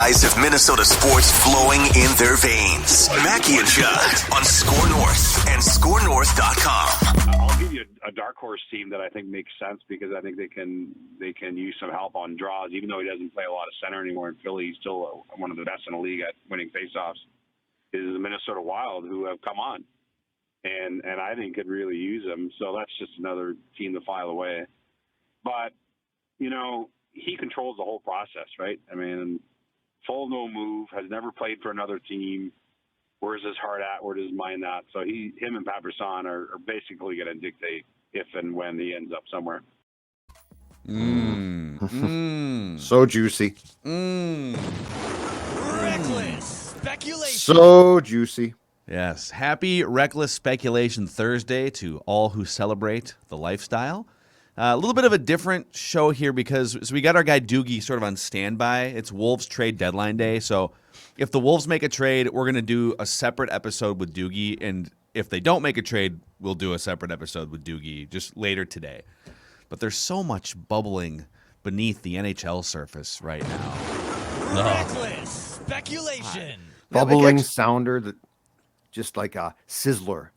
Eyes of Minnesota sports flowing in their veins. Mackey and Judd on Score North and ScoreNorth.com. I'll give you a dark horse team that I think makes sense because I think they can use some help on draws. Even though he doesn't play a lot of center anymore in Philly, he's still one of the best in the league at winning faceoffs. Is the Minnesota Wild, who have come on and I think could really use him. So that's just another team to file away. But he controls the whole process, right? I mean, full no move, has never played for another team. Where's his heart at? Where does his mind at? So him and Pat Brisson are basically going to dictate if and when he ends up somewhere. So juicy. Reckless speculation. So juicy. Yes. Happy Reckless Speculation Thursday to all who celebrate the lifestyle. A little bit of a different show here because we got our guy Doogie sort of on standby. It's Wolves trade deadline day. So if the Wolves make a trade, we're going to do a separate episode with Doogie. And if they don't make a trade, we'll do a separate episode with Doogie just later today. But there's so much bubbling beneath the NHL surface right now. Reckless speculation. Bubbling sounder that just like a sizzler.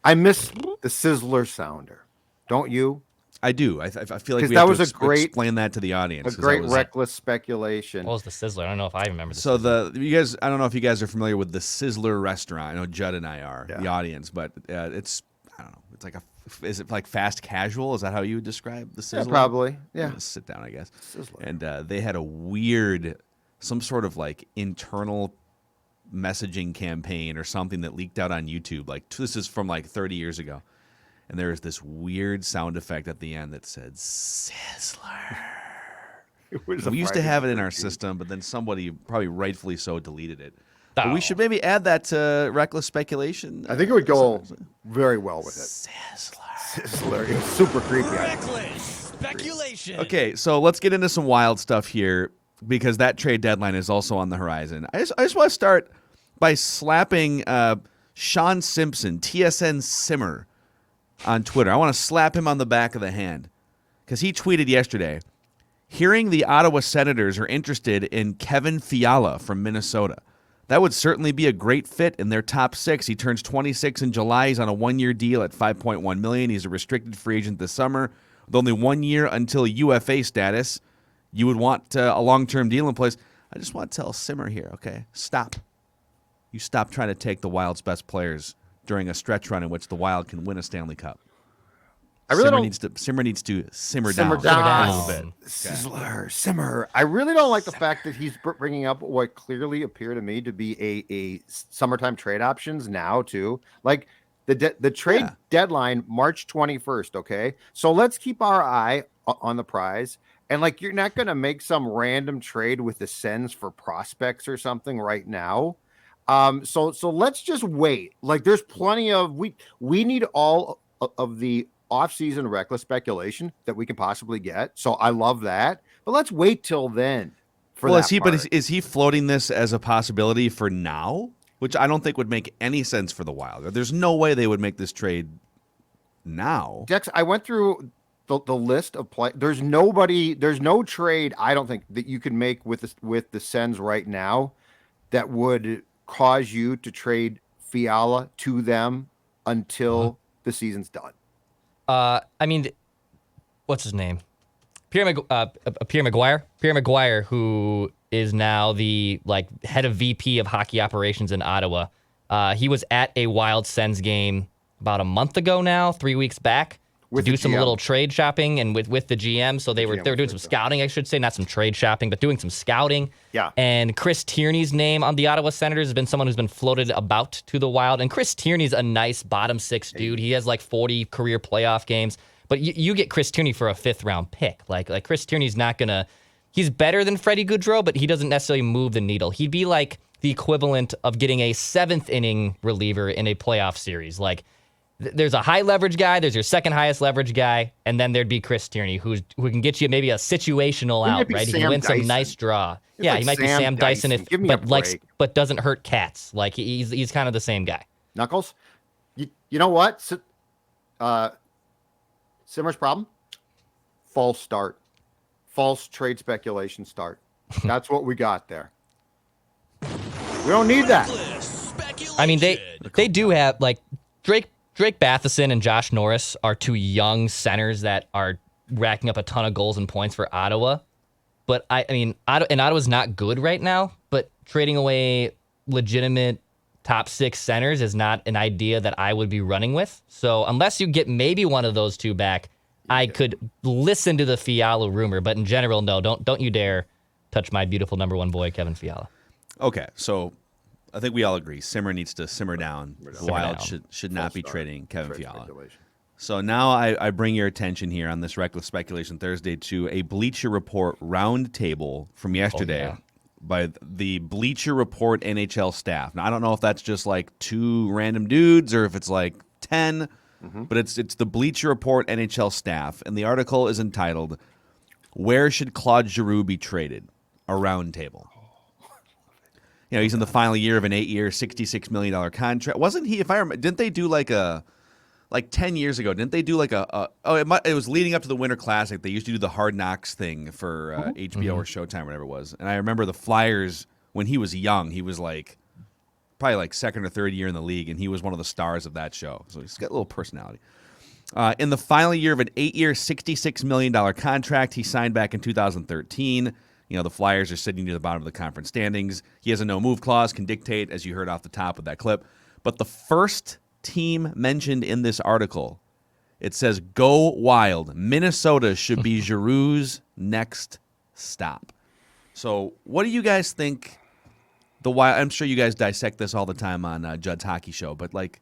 I miss the sizzler sounder. Don't you? I do. I feel like we that have was to a great, explain that to the audience. A great reckless speculation. What was the Sizzler? I don't know if I remember. So you guys, I don't know if you guys are familiar with the Sizzler restaurant. I know Judd and I are, the audience, but it's, I don't know. It's like is it like fast casual? Is that how you would describe the Sizzler? Yeah, probably. Yeah. Sit down, I guess. Sizzler. And they had a weird, some sort of like internal messaging campaign or something that leaked out on YouTube. Like this is from like 30 years ago. And there was this weird sound effect at the end that said Sizzler. We used to have it in our system, but then somebody, probably rightfully so, deleted it. But we should maybe add that to Reckless Speculation. I think it would go very well with it. Sizzler. It's super creepy. Reckless speculation. Okay, so let's get into some wild stuff here because that trade deadline is also on the horizon. I just want to start by slapping Sean Simpson, TSN Simmer, on Twitter. I want to slap him on the back of the hand because he tweeted yesterday, hearing the Ottawa Senators are interested in Kevin Fiala from Minnesota. That would certainly be a great fit in their top six. He turns 26 in July. He's on a one-year deal at $5.1 million. He's a restricted free agent this summer with only 1 year until UFA status. You would want a long-term deal in place. I just want to tell Simmer here, okay, stop. You stop trying to take the Wild's best players during a stretch run in which the Wild can win a Stanley Cup. Simmer needs to simmer down a little bit. Sizzler, simmer. I really don't like the fact that he's bringing up what clearly appear to me to be a summertime trade options now too. Like the trade deadline, March 21st. Okay, so let's keep our eye on the prize. And like, you're not going to make some random trade with the Sens for prospects or something right now. So let's just wait. Like, there's plenty of we need all of the off-season reckless speculation that we can possibly get. So I love that. But let's wait till then. Is he floating this as a possibility for now? Which I don't think would make any sense for the Wild. There's no way they would make this trade now. Dex, I went through the list of play. There's no trade I don't think that you can make with the Sens right now that would cause you to trade Fiala to them until the season's done. I mean, what's his name? Pierre Maguire, who is now the head of VP of hockey operations in Ottawa. He was at a Wild Sens game about a month ago now, 3 weeks back, to do some little trade shopping and with the GM. So they were doing some scouting, I should say, not some trade shopping, but doing some scouting. Yeah. And Chris Tierney's name on the Ottawa Senators has been someone who's been floated about to the Wild. And Chris Tierney's a nice bottom six dude. He has 40 career playoff games. But you get Chris Tierney for a fifth-round pick. Like Chris Tierney's not going to... He's better than Freddie Gaudreau, but he doesn't necessarily move the needle. He'd be like the equivalent of getting a seventh-inning reliever in a playoff series. There's a high-leverage guy, there's your second-highest leverage guy, and then there'd be Chris Tierney, who can get you maybe a situational out, right? He can win some nice draw. He might be Sam Dyson, but doesn't hurt cats. He's kind of the same guy. Knuckles, you know what? Simmer's problem? False start. False trade speculation start. That's what we got there. We don't need that. I mean, they do have like Drake Matheson and Josh Norris are two young centers that are racking up a ton of goals and points for Ottawa. But I mean, Ottawa's not good right now. But trading away legitimate top 6 centers is not an idea that I would be running with. So unless you get maybe one of those two back, I could listen to the Fiala rumor. But in general, no, don't you dare touch my beautiful number 1 boy, Kevin Fiala. Okay, so I think we all agree Simmer needs to simmer down. The Wild should not be trading Kevin Fiala. So now I bring your attention here on this Reckless Speculation Thursday to a Bleacher Report roundtable from yesterday by the Bleacher Report NHL staff. Now, I don't know if that's just like 2 random dudes or if it's like 10, but it's the Bleacher Report NHL staff, and the article is entitled, "Where Should Claude Giroux Be Traded? A Roundtable." You know, he's in the final year of an 8-year, $66 million contract. Wasn't he, if I remember, didn't they do like 10 years ago, didn't they do like it was leading up to the Winter Classic. They used to do the Hard Knocks thing for HBO or Showtime, whatever it was. And I remember the Flyers, when he was young, he was like probably like 2nd or 3rd year in the league, and he was one of the stars of that show. So he's got a little personality. In the final year of an 8-year, $66 million contract, he signed back in 2013. You know, the Flyers are sitting near the bottom of the conference standings. He has a no-move clause, can dictate, as you heard off the top of that clip. But the first team mentioned in this article, it says, "Go Wild. Minnesota should be Giroux's next stop." So what do you guys think the Wild, I'm sure you guys dissect this all the time on Judd's Hockey Show, but like,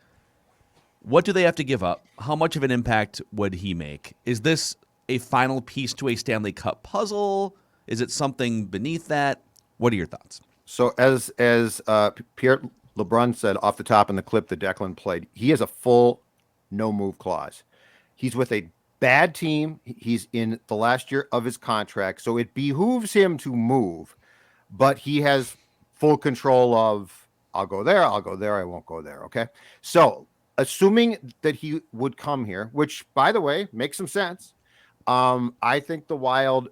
what do they have to give up? How much of an impact would he make? Is this a final piece to a Stanley Cup puzzle? Is it something beneath that? What are your thoughts? So as Pierre LeBrun said off the top in the clip that Declan played, he has a full no-move clause. He's with a bad team. He's in the last year of his contract, so it behooves him to move, but he has full control of, I'll go there, I won't go there, okay? So assuming that he would come here, which, by the way, makes some sense, I think the Wild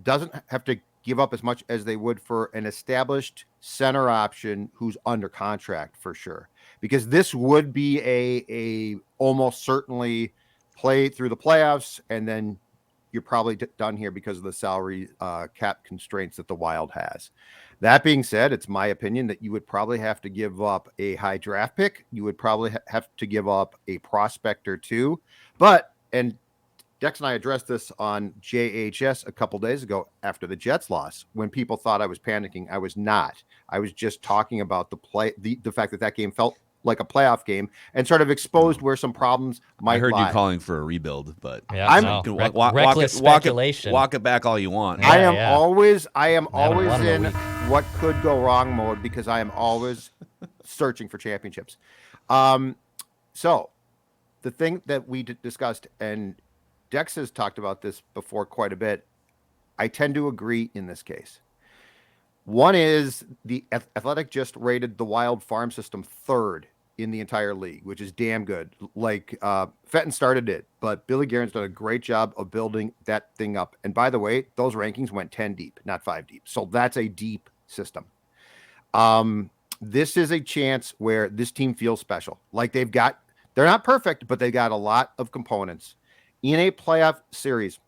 doesn't have to give up as much as they would for an established center option who's under contract for sure, because this would be a almost certainly play through the playoffs, and then you're probably done here because of the salary cap constraints that the Wild has. That being said, it's my opinion that you would probably have to give up a high draft pick. You would probably have to give up a prospect or two, and Dex and I addressed this on JHS a couple days ago after the Jets loss. When people thought I was panicking, I was not. I was just talking about the fact that game felt like a playoff game and sort of exposed where some problems might lie. I heard you calling for a rebuild, but reckless speculation. Walk it back all you want. I am always in what could go wrong mode because I am always searching for championships. So the thing that we discussed, and Dex has talked about this before quite a bit, I tend to agree in this case. One is the Athletic just rated the Wild farm system 3rd in the entire league, which is damn good. Like Fenton started it, but Billy Guerin's done a great job of building that thing up. And by the way, those rankings went 10 deep, not 5 deep. So that's a deep system. This is a chance where this team feels special. Like they're not perfect, but they got a lot of components. In a playoff series,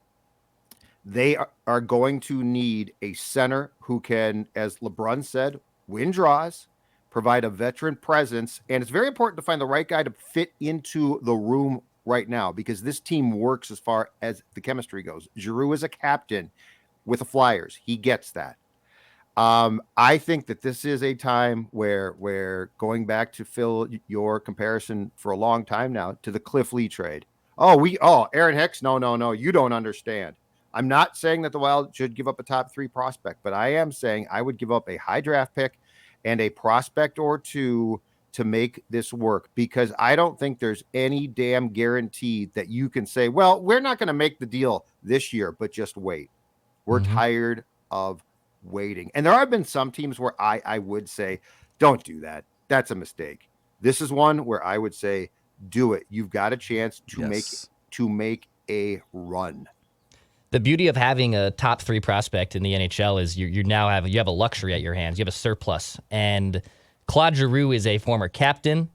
they are going to need a center who can, as LeBrun said, win draws, provide a veteran presence. And it's very important to find the right guy to fit into the room right now, because this team works as far as the chemistry goes. Giroux is a captain with the Flyers. He gets that. I think that this is a time where going back to Phil, your comparison for a long time now to the Cliff Lee trade. Aaron Hicks. No. You don't understand. I'm not saying that the Wild should give up a top 3 prospect, but I am saying I would give up a high draft pick and a prospect or two to make this work, because I don't think there's any damn guarantee that you can say, well, we're not going to make the deal this year, but just wait. We're tired of waiting. And there have been some teams where I would say, don't do that. That's a mistake. This is one where I would say, do it. You've got a chance to make a run. The beauty of having a top 3 prospect in the NHL is you now have a luxury at your hands. You have a surplus. And Claude Giroux is a former captain.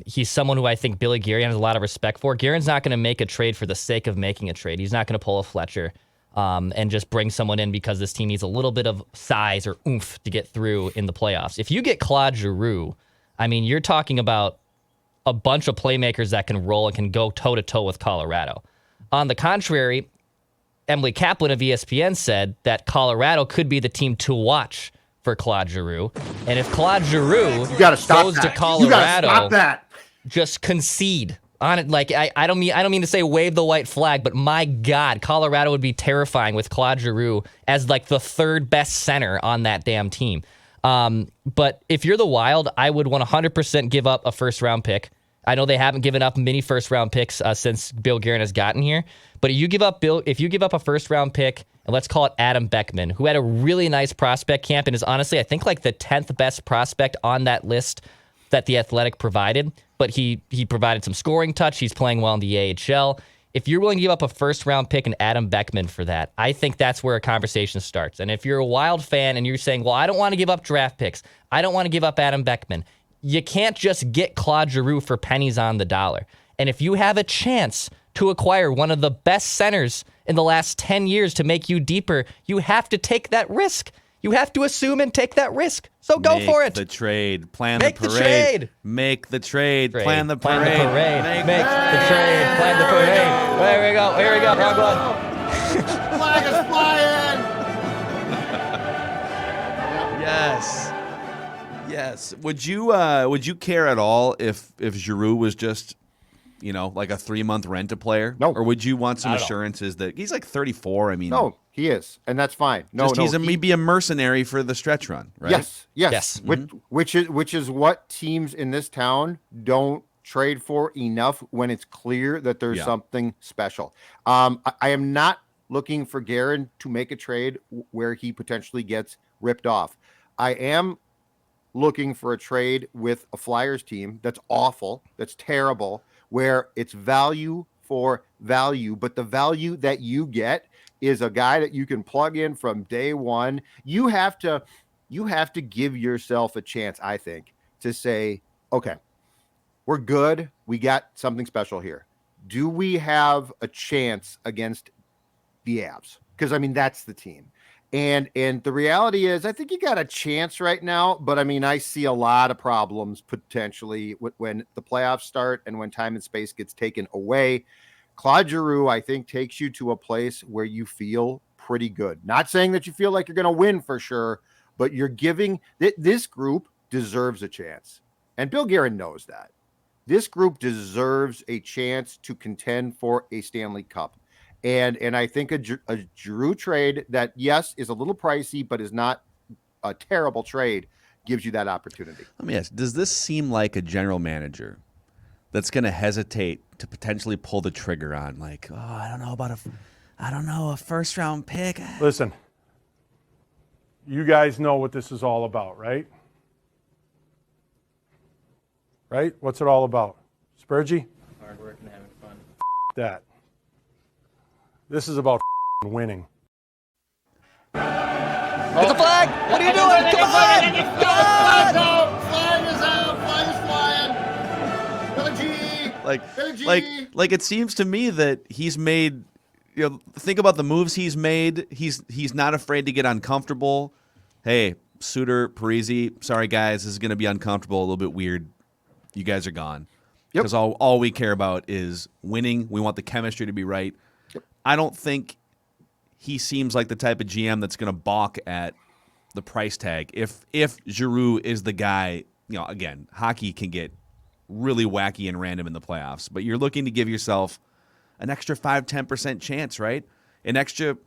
He's someone who I think Billy Guerin has a lot of respect for. Guerin's not going to make a trade for the sake of making a trade. He's not going to pull a Fletcher and just bring someone in because this team needs a little bit of size or oomph to get through in the playoffs. If you get Claude Giroux, I mean, you're talking about a bunch of playmakers that can roll and can go toe-to-toe with Colorado. On the contrary, Emily Kaplan of ESPN said that Colorado could be the team to watch for Claude Giroux. And if Claude Giroux goes to Colorado, just concede on it. Like I don't mean to say wave the white flag, but my God, Colorado would be terrifying with Claude Giroux as like the 3rd best center on that damn team. But if you're the Wild, I would 100% give up a first-round pick. I know they haven't given up many first-round picks since Bill Guerin has gotten here. But if you give up a first-round pick, and let's call it Adam Beckman, who had a really nice prospect camp and is honestly, I think, like the 10th best prospect on that list that the Athletic provided. But he provided some scoring touch. He's playing well in the AHL. If you're willing to give up a first-round pick and Adam Beckman for that, I think that's where a conversation starts. And if you're a Wild fan and you're saying, well, I don't want to give up draft picks, I don't want to give up Adam Beckman, you can't just get Claude Giroux for pennies on the dollar. And if you have a chance to acquire one of the best centers in the last 10 years to make you deeper, you have to take that risk. You have to assume and take that risk. So go for it. Make the trade. Plan Make the the parade. trade. Make the trade. Trade. Plan the Plan parade. the parade. Make the trade. Plan the parade. There we go. Here we go. Wrong one. Flag is flying. Yes. Yes. Would you care at all if Giroux was just, like a 3-month rent-a-player? No. Or would you want some Not at all. assurances that he's like 34? I mean, No, he is, and that's fine. No, he'd be a mercenary for the stretch run, right? Yes. Which is what teams in this town don't trade for enough when it's clear that there's something special. I am not looking for Guerin to make a trade where he potentially gets ripped off. I am looking for a trade with a Flyers team that's awful, that's terrible, where it's value for value, but the value that you get is a guy that you can plug in from day one. You have to give yourself a chance, I think, to say, okay, we're good. We got something special here. Do we have a chance against the Avs? Because, I mean, that's the team. And the reality is, I think you got a chance right now, but I mean, I see a lot of problems potentially when the playoffs start and when time and space gets taken away. Claude Giroux, I think, takes you to a place where you feel pretty good. Not saying that you feel like you're going to win for sure, but you're giving this group deserves a chance. And Bill Guerin knows that. This group deserves a chance to contend for a Stanley Cup. And I think a Giroux trade that, yes, is a little pricey, but is not a terrible trade, gives you that opportunity. Let me ask, does this seem like a general manager that's going to hesitate to potentially pull the trigger on, like, oh, I don't know, a first-round pick? Listen, you guys know what this is all about, right? Right? What's it all about? Spurgey? Hard work and having fun. That. This is about winning. Get the flag! What are you doing? Come on! Come on! Flag is out! Flag is flying! Like it seems to me that he's made, think about the moves he's made. He's not afraid to get uncomfortable. Hey, Suter, Parisi, sorry guys, this is going to be uncomfortable, a little bit weird. You guys are gone. Because all we care about is winning. We want the chemistry to be right. I don't think he seems like the type of GM that's going to balk at the price tag. If Giroux is the guy, again, hockey can get really wacky and random in the playoffs, but you're looking to give yourself an extra 5-10% chance, right? An extra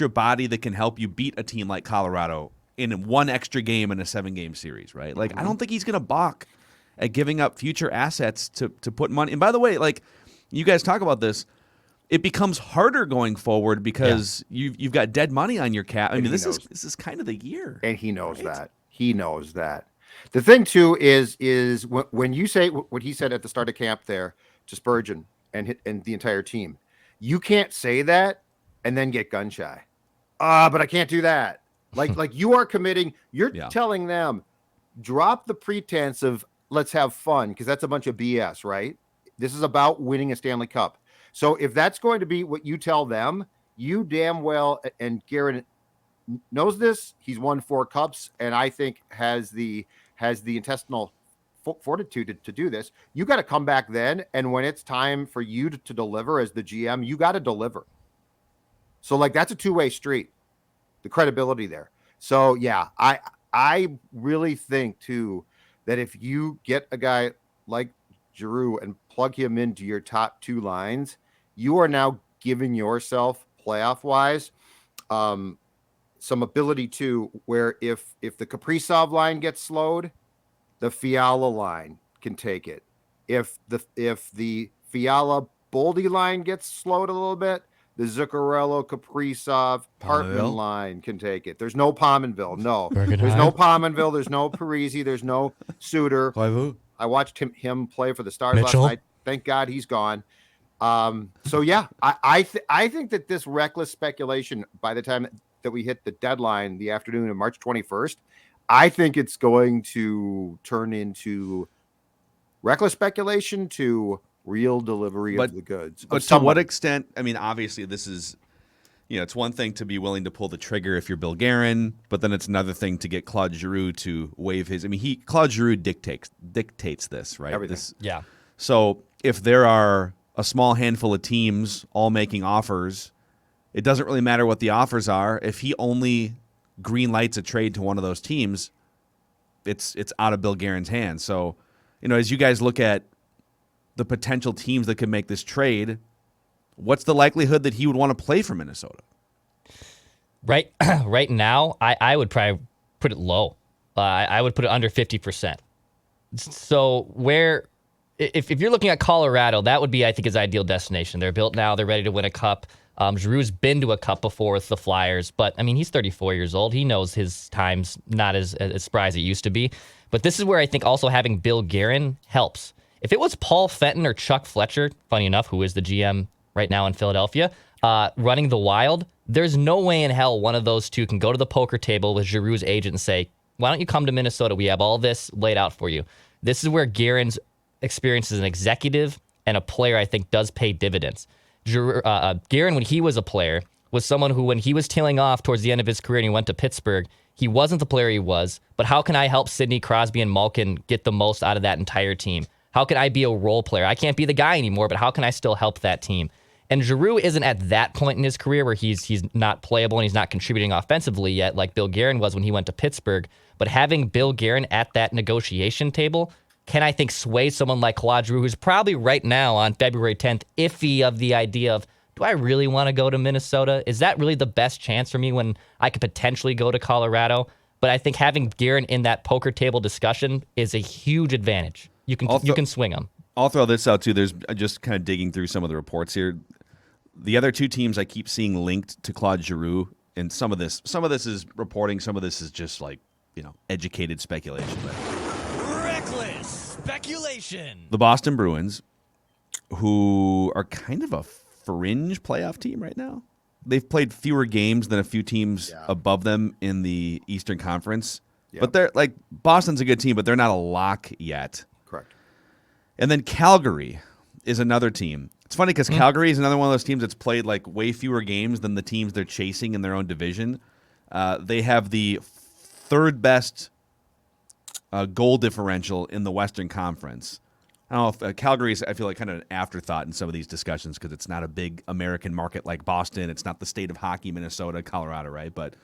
body that can help you beat a team like Colorado in one extra game in a 7-game series, right? Like, I don't think he's going to balk at giving up future assets to put money. And by the way, like, you guys talk about this, it becomes harder going forward because you've got dead money on your cap. I mean, this is kind of the year. And he knows that. He knows that. The thing, too, is when you say what he said at the start of camp there to Spurgeon and the entire team, You can't say that and then get gun shy. But I can't do that. Like you are committing. You're telling them, drop the pretense of let's have fun, because that's a bunch of BS, right? This is about winning a Stanley Cup. So if that's going to be what you tell them, you damn well, and Guerin knows this. He's won 4 cups, and I think has the intestinal fortitude to do this. You got to come back then, and when it's time for you to deliver as the GM, you got to deliver. So like that's a two-way street, the credibility there. So yeah, I really think too that if you get a guy like Giroux and plug him into your top 2 lines, you are now giving yourself playoff wise some ability to where if the Kaprizov line gets slowed, the Fiala line can take it. If the Fiala Boldy line gets slowed a little bit, the Zuccarello, Kaprizov, Hartman line can take it. There's no Pominville. No. There's no Pominville. There's no Parisi. There's no Suter. I watched him play for the Stars last night. Thank God he's gone. So, yeah, I think that this reckless speculation, by the time that we hit the deadline, the afternoon of March 21st, I think it's going to turn into reckless speculation to real delivery of the goods. But to what extent? I mean, obviously, this is, it's one thing to be willing to pull the trigger if you're Bill Guerin, but then it's another thing to get Claude Giroux to waive his. I mean, Claude Giroux dictates this, right? Everything. So if there are a small handful of teams all making offers, it doesn't really matter what the offers are. If he only green lights a trade to one of those teams, it's out of Bill Guerin's hands. So, as you guys look at the potential teams that could make this trade, what's the likelihood that he would want to play for Minnesota? Right now, I would probably put it low. I would put it under 50%. So if you're looking at Colorado, that would be, I think, his ideal destination. They're built now. They're ready to win a cup. Giroux's been to a cup before with the Flyers, but, I mean, he's 34 years old. He knows his time's not as spry as it used to be. But this is where I think also having Bill Guerin helps. If it was Paul Fenton or Chuck Fletcher, funny enough, who is the GM right now in Philadelphia, running the Wild, there's no way in hell one of those two can go to the poker table with Giroux's agent and say, why don't you come to Minnesota? We have all this laid out for you. This is where Guerin's experience as an executive and a player, I think, does pay dividends. Guerin, when he was a player, was someone who, when he was tailing off towards the end of his career and he went to Pittsburgh, he wasn't the player he was, but how can I help Sidney Crosby and Malkin get the most out of that entire team? How can I be a role player? I can't be the guy anymore, but how can I still help that team? And Giroux isn't at that point in his career where he's not playable and he's not contributing offensively yet like Bill Guerin was when he went to Pittsburgh. But having Bill Guerin at that negotiation table can, I think, sway someone like Claude Giroux, who's probably right now on February 10th iffy of the idea of, do I really want to go to Minnesota? Is that really the best chance for me when I could potentially go to Colorado? But I think having Guerin in that poker table discussion is a huge advantage. You can swing them. I'll throw this out too. There's just kind of digging through some of the reports here. The other two teams I keep seeing linked to Claude Giroux, and some of this is reporting, some of this is just like, educated speculation. But Reckless speculation. The Boston Bruins, who are kind of a fringe playoff team right now. They've played fewer games than a few teams above them in the Eastern Conference. Yep. But they're like, Boston's a good team, but they're not a lock yet. Correct. And then Calgary is another team. It's funny because Calgary is another one of those teams that's played like way fewer games than the teams they're chasing in their own division. They have the third best goal differential in the Western Conference. I don't know if Calgary's, I feel like, kind of an afterthought in some of these discussions because it's not a big American market like Boston. It's not the state of hockey, Minnesota, Colorado, right? But,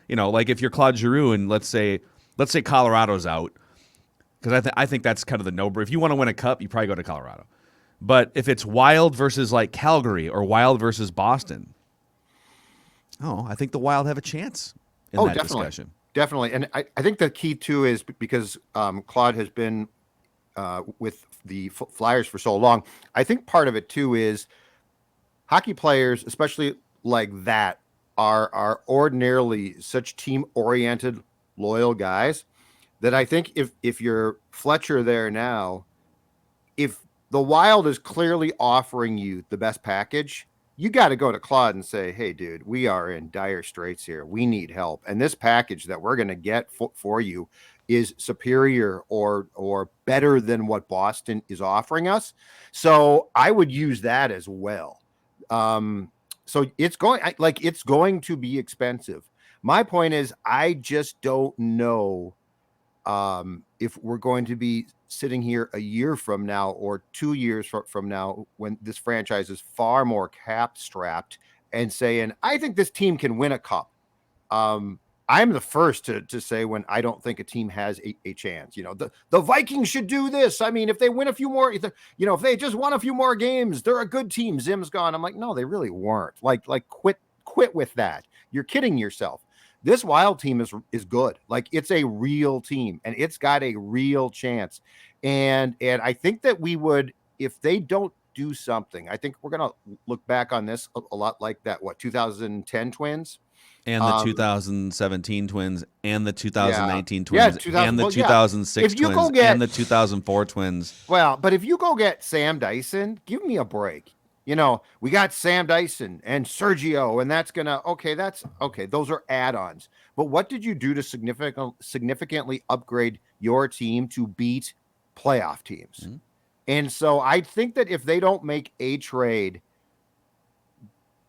like if you're Claude Giroux and let's say Colorado's out, because I think that's kind of the no-brainer. If you want to win a cup, you probably go to Colorado. But if it's Wild versus like Calgary or Wild versus Boston, I think the Wild have a chance in that discussion. Definitely. And I think the key too is because Claude has been with the Flyers for so long. I think part of it too is hockey players, especially like that, are ordinarily such team-oriented, loyal guys that I think if you're Fletcher there now, if the Wild is clearly offering you the best package, you got to go to Claude and say, hey, dude, we are in dire straits here. We need help. And this package that we're going to get for you is superior or better than what Boston is offering us. So I would use that as well. So it's going to be expensive. My point is, I just don't know if we're going to be sitting here a year from now or 2 years from now when this franchise is far more cap strapped and saying, I think this team can win a cup. I'm the first to say when I don't think a team has a chance. The Vikings should do this. I mean, if they win a few more, if they just won a few more games, they're a good team. Zim's gone. I'm like, no, they really weren't. Like quit with that. You're kidding yourself. This Wild team is good. Like, it's a real team and it's got a real chance. And I think that we would, if they don't do something, I think we're going to look back on this a lot like that, 2010 Twins? And the 2017 Twins, and the 2019 Twins, and the 2006 Twins, and the 2004 Twins. Well, but if you go get Sam Dyson, give me a break. We got Sam Dyson and Sergio, and that's okay. Those are add-ons. But what did you do to significantly upgrade your team to beat playoff teams? Mm-hmm. And so I think that if they don't make a trade,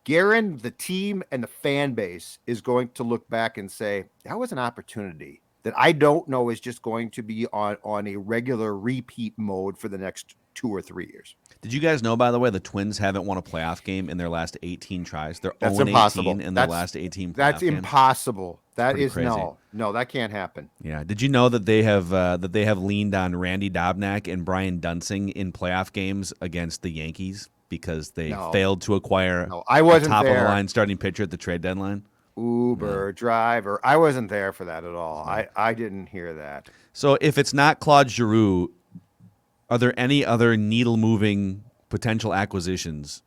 Guerin, the team, and the fan base is going to look back and say, that was an opportunity that I don't know is just going to be on a regular repeat mode for the next 2 or 3 years. Did you guys know, by the way, the Twins haven't won a playoff game in their last 18 tries? They're 0-18 in their last 18 playoff That's games. Impossible. That is crazy. No, that can't happen. Yeah. Did you know that they have leaned on Randy Dobnak and Brian Dunsing in playoff games against the Yankees because they failed to acquire I wasn't a top-of-the-line there. starting pitcher at the trade deadline? Uber driver. I wasn't there for that at all. I didn't hear that. So if it's not Claude Giroux, are there any other needle-moving potential acquisitions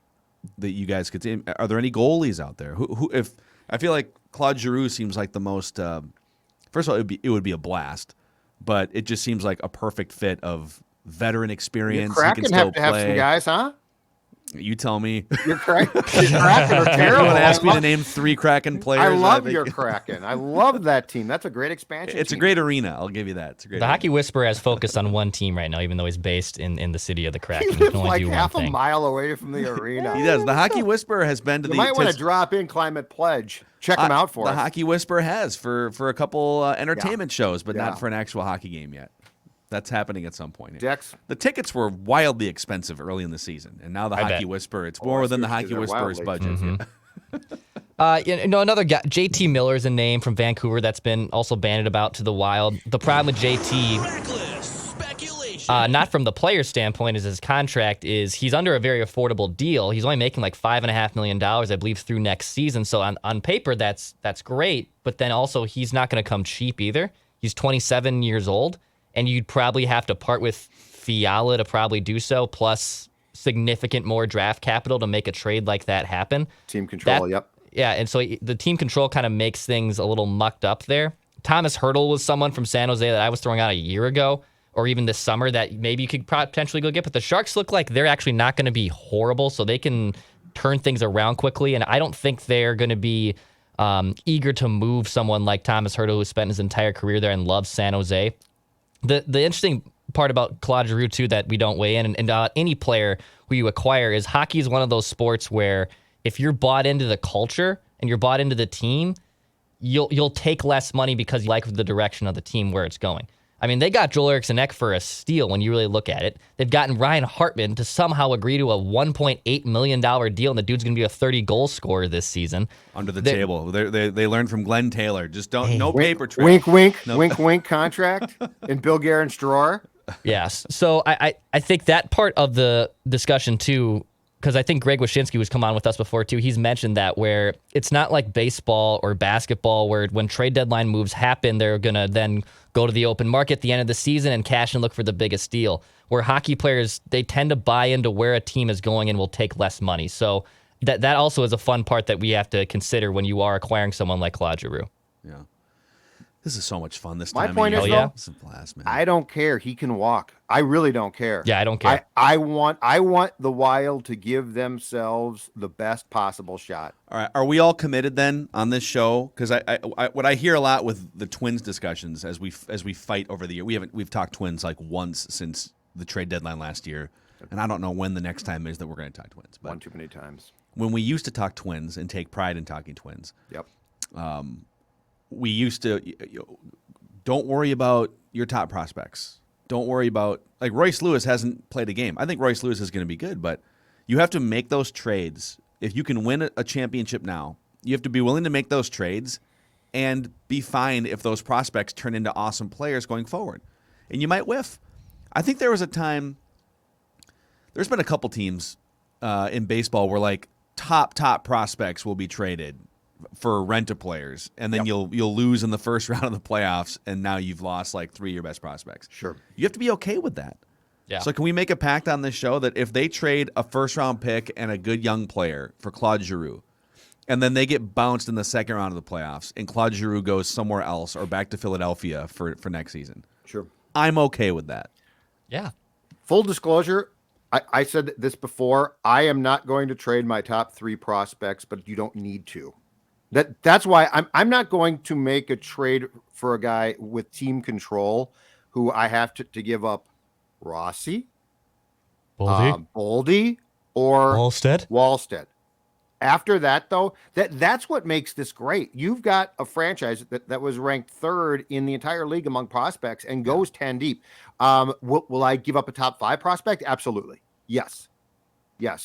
that you guys could see? Are there any goalies out there? If I feel like Claude Giroux seems like the most. First of all, it would be a blast, but it just seems like a perfect fit of veteran experience. Kraken have to have some guys, huh? You tell me. Your Kraken are terrible. You want to ask me to name 3 Kraken players? I love your Kraken. I love that team. That's a great expansion. It's a great arena. I'll give you that. It's a great. The Hockey Whisperer has focused on one team right now, even though he's based in the city of the Kraken. He lives like half a mile away from the arena. He does. The Hockey Whisperer has been to you might want to drop in Climate Pledge. Check them out for us. The Hockey Whisperer has for a couple entertainment shows, but not for an actual hockey game yet. That's happening at some point. Dex. The tickets were wildly expensive early in the season, and now the Hockey Whisperer, it's more than the Hockey Whisperer's budget. Mm-hmm. Another guy, JT Miller is a name from Vancouver that's been also bandied about to the Wild. The problem with JT, not from the player standpoint, is his contract is he's under a very affordable deal. He's only making like $5.5 million, I believe, through next season. So on paper, that's great. But then also he's not going to come cheap either. He's 27 years old. And you'd probably have to part with Fiala to probably do so, plus significant more draft capital to make a trade like that happen. Team control, yep. Yeah, and so the team control kind of makes things a little mucked up there. Thomas Hertl was someone from San Jose that I was throwing out a year ago, or even this summer, that maybe you could potentially go get. But the Sharks look like they're actually not going to be horrible, so they can turn things around quickly. And I don't think they're going to be eager to move someone like Thomas Hertl, who spent his entire career there and loves San Jose. The interesting part about Claude Giroux, too, that we don't weigh in, and any player who you acquire, is hockey is one of those sports where if you're bought into the culture and you're bought into the team, you'll take less money because you like the direction of the team where it's going. I mean, they got Joel Eriksson Ek for a steal when you really look at it. They've gotten Ryan Hartman to somehow agree to a $1.8 million deal, and the dude's going to be a 30-goal scorer this season. Under the table. They learned from Glenn Taylor. Just no paper trail. Wink, wink, wink, wink contract in Bill Guerin's drawer. Yes. So I think that part of the discussion, too, because I think Greg Wyshynski, who's come on with us before, too, he's mentioned that where it's not like baseball or basketball where when trade deadline moves happen, they're going to then go to the open market at the end of the season and cash and look for the biggest deal. Where hockey players, they tend to buy into where a team is going and will take less money. So that also is a fun part that we have to consider when you are acquiring someone like Claude Giroux. Yeah. This is so much fun this My time. point of is, year. though, It's a blast, man. I don't care. He can walk. I really don't care. Yeah, I don't care. I want the Wild to give themselves the best possible shot. All right, are we all committed then on this show? Because I what I hear a lot with the Twins discussions as we fight over the year. We've talked Twins like once since the trade deadline last year, and I don't know when the next time is that we're going to talk Twins. But One too many times. when we used to talk Twins and take pride in talking Twins, Yep. we used to don't worry about your top prospects. Don't worry about like Royce Lewis hasn't played a game. I think Royce Lewis is going to be good, but you have to make those trades. If you can win a championship now, you have to be willing to make those trades and be fine if those prospects turn into awesome players going forward. And you might whiff. I think there was a time, there's been a couple teams in baseball where like top prospects will be traded for rent-a players, and then you'll lose in the first round of the playoffs, and now you've lost like 3 of your best prospects. Sure. You have to be okay with that. Yeah. So can we make a pact on this show that if they trade a first-round pick and a good young player for Claude Giroux, and then they get bounced in the second round of the playoffs, and Claude Giroux goes somewhere else or back to Philadelphia for next season, Sure. I'm okay with that. Yeah. Full disclosure, I said this before. I am not going to trade my top 3 prospects, but you don't need to. That's why I'm not going to make a trade for a guy with team control who I have to give up Rossi, Boldy, or Wallstead. After that, though, that's what makes this great. You've got a franchise that was ranked 3rd in the entire league among prospects and goes 10 deep. Will I give up a top 5 prospect? Absolutely. Yes.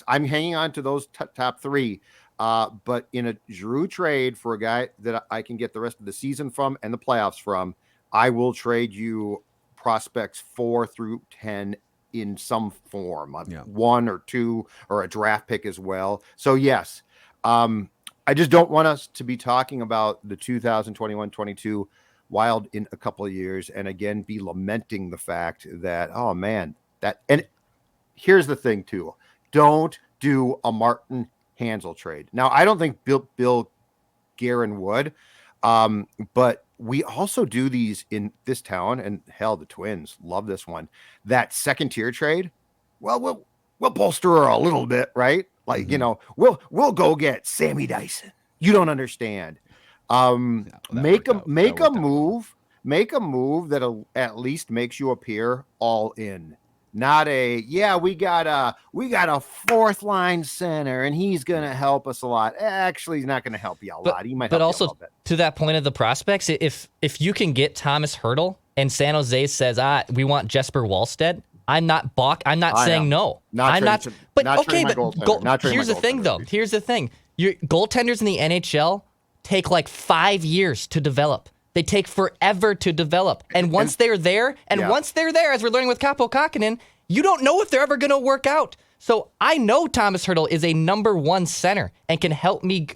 I'm hanging on to those top 3. But in a Giroux trade for a guy that I can get the rest of the season from and the playoffs from, I will trade you prospects 4 through 10 in some form, 1 or 2 or a draft pick as well. So yes, I just don't want us to be talking about the 2021-22 Wild in a couple of years and again be lamenting the fact that, oh man, and here's the thing too, don't do a Martin Hansel trade. Now, I don't think Bill Guerin would, but we also do these in this town, and hell, the Twins love this one. That second tier trade, well, we'll bolster her a little bit, right? Like, we'll go get Sammy Dyson. You don't understand. Make a move that at least makes you appear all in. Not we got a 4th line center and he's going to help us a lot. Actually, he's not going to help you a lot. He might help you a little bit. To that point of the prospects, if you can get Thomas Hertl and San Jose says, we want Jesper Wallstead, I'm not saying no. Here's the thing, though. Here's the thing. Your goaltenders in the NHL take like 5 years to develop. They take forever to develop. And once they're there, as we're learning with Kaapo Kähkönen, you don't know if they're ever going to work out. So I know Thomas Hertl is a number 1 center and can help me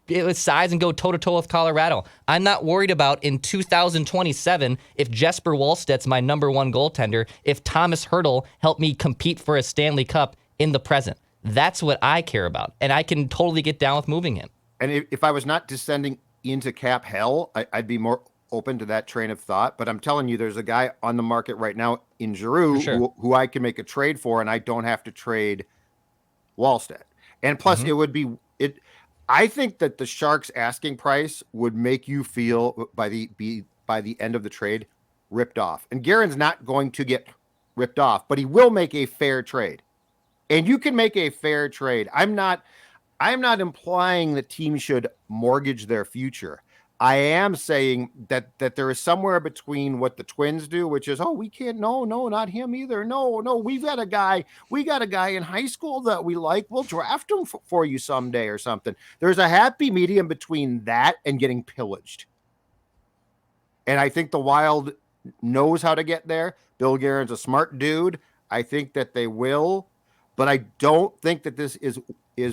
with size and go toe-to-toe with Colorado. I'm not worried about in 2027 if Jesper Wallstedt's my number 1 goaltender, if Thomas Hertl helped me compete for a Stanley Cup in the present. That's what I care about, and I can totally get down with moving him. And if I was not descending into cap hell, I'd be more open to that train of thought, but I'm telling you, there's a guy on the market right now in Giroux who I can make a trade for, and I don't have to trade Wallstead. And plus, I think that the Sharks' asking price would make you feel by the end of the trade ripped off. And Guerin's not going to get ripped off, but he will make a fair trade. And you can make a fair trade. I'm not implying that teams should mortgage their future. I am saying that there is somewhere between what the Twins do, which is, we can't, no, not him either. No, we got a guy in high school that we like. We'll draft him for you someday or something. There's a happy medium between that and getting pillaged. And I think the Wild knows how to get there. Bill Guerin's a smart dude. I think that they will, but I don't think that this is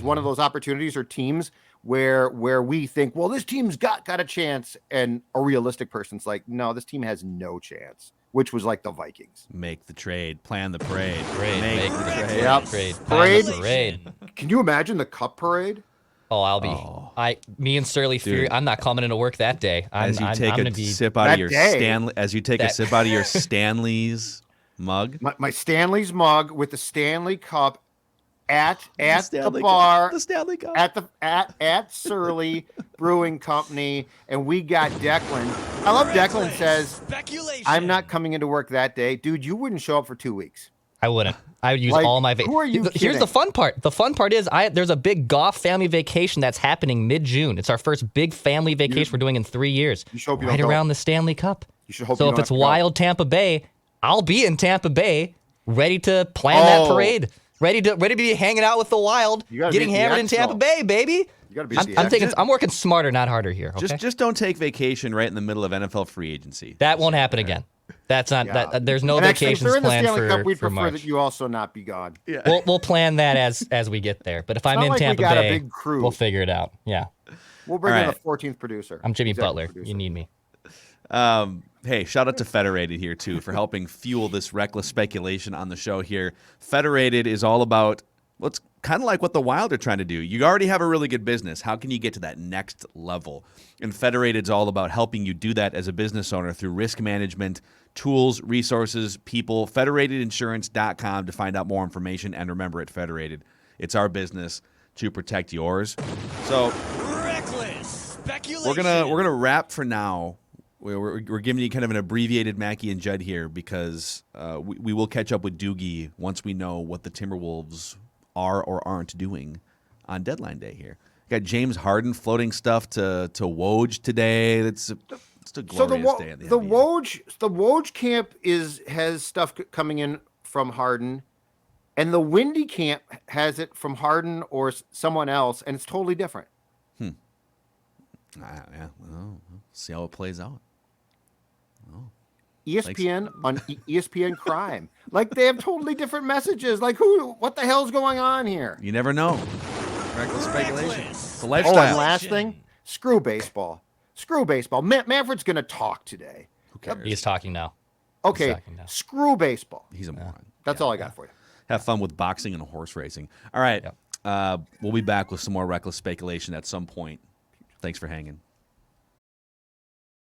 one of those opportunities or teams where we think, well, this team's got a chance, and a realistic person's like, no, this team has no chance, which was like the Vikings. Make the trade, plan the parade. Make the trade. Yep. Trade. Parade. Can you imagine the Cup parade? Oh, I'll be. Me and Surly Fury. I'm not coming into work that day. As you take a sip out of your Stanley's mug. My Stanley's mug with the Stanley Cup at the bar, the Stanley Cup at Surly Brewing Company, and we got Declan. I love Declan says, "I'm not coming into work that day, dude. You wouldn't show up for 2 weeks." I wouldn't. I would use all my Who are you Here's kidding? the fun part. The fun part is there's a big Goff family vacation that's happening mid-June. It's our first big family vacation we're doing in 3 years. You should hope you right don't around the Stanley Cup. You should hope so you if don't it's have to go. wild Tampa Bay, I'll be in Tampa Bay, ready to plan that parade. Ready to be hanging out with the Wild, getting hammered in Tampa Bay, baby. You gotta be I'm working smarter, not harder here. Okay? Just don't take vacation right in the middle of NFL free agency. That won't happen again. That's not that. There's no vacations planned for March. That you also not be gone. Yeah. We'll plan that as we get there. But if I'm in Tampa Bay, we'll figure it out. Yeah. We'll bring in a 14th producer. I'm Jimmy Butler. You need me. Hey, shout out to Federated here too for helping fuel this reckless speculation on the show here. Federated is all about what's kind of like what the Wild are trying to do. You already have a really good business. How can you get to that next level? And Federated's all about helping you do that as a business owner through risk management, tools, resources, people. Federatedinsurance.com to find out more information. And remember, at Federated, it's our business to protect yours. So reckless speculation. We're gonna wrap for now. We're giving you kind of an abbreviated Mackey and Judd here because we will catch up with Doogie once we know what the Timberwolves are or aren't doing on deadline day here. Got James Harden floating stuff to Woj today. It's a glorious day in the NBA. The Woj camp has stuff coming in from Harden, and the Windy camp has it from Harden or someone else, and it's totally different. Yeah, well, see how it plays out. ESPN on ESPN Crime, like they have totally different messages. Like what the hell's going on here? You never know. Reckless speculation. It's a Oh, lifestyle. and last thing, screw baseball. Manfred's going to talk today. Who cares? He's talking now. Okay, talking now. screw baseball. He's a moron. That's all I got for you. Have fun with boxing and horse racing. All right. We'll be back with some more reckless speculation at some point. Thanks for hanging.